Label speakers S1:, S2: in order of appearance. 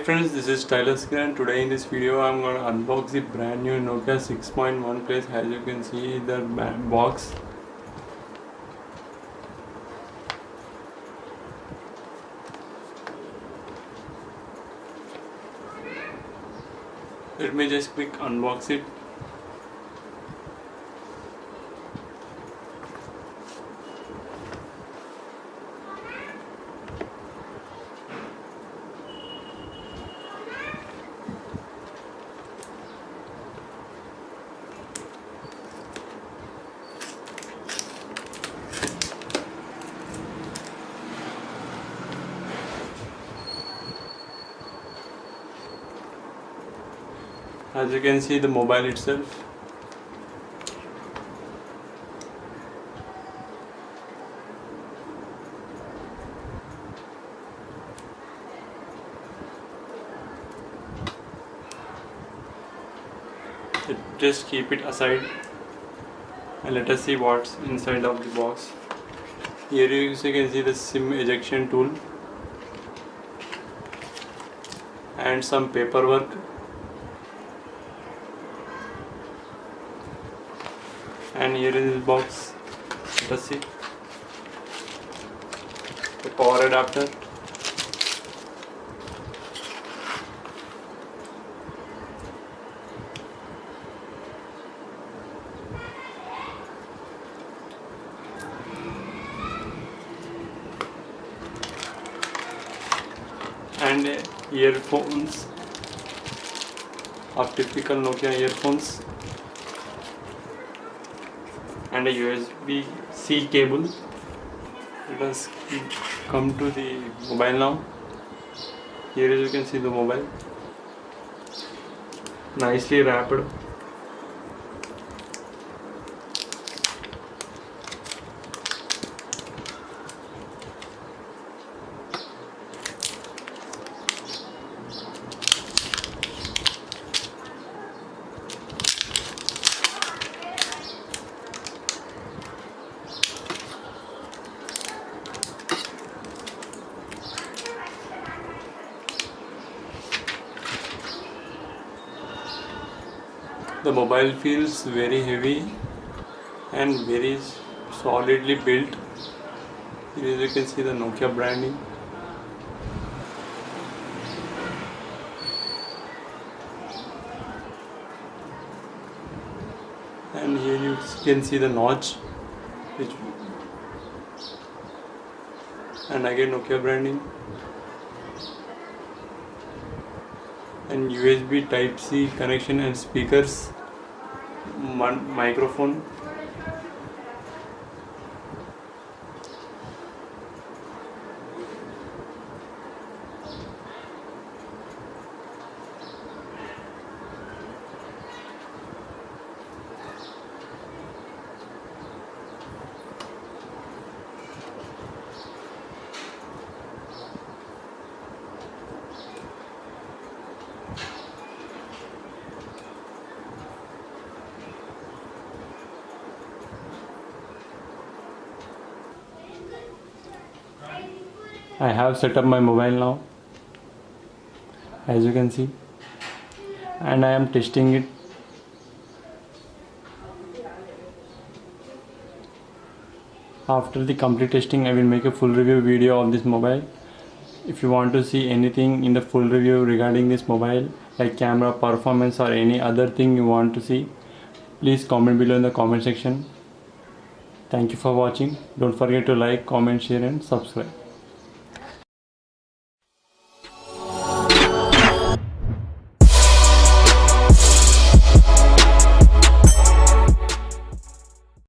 S1: friends, this is Stylus and today in this video I'm going to unbox the brand new Nokia 6.1 Plus. As you can see the box. Let me just quick unbox it. As you can see the mobile itself. Just keep it aside and let us see what's inside of the box. Here you can see the SIM ejection tool and some paperwork. And here in this box, let us see the power adapter, and earphones of typical Nokia earphones, and a USB-C cable. Let us come to the mobile now. Here you can see the mobile, nicely wrapped. The mobile feels very heavy and very solidly built. Here you can see the Nokia branding. And here you can see the notch, and again Nokia branding. And USB Type-C connection and speakers, microphone. I have set up my mobile now, as you can see, and I am testing it. After the complete testing, I will make a full review video of this mobile. If you want to see anything in the full review regarding this mobile, like camera performance or any other thing you want to see, please comment below in the comment section. Thank you for watching. Don't forget to like, comment, share and subscribe.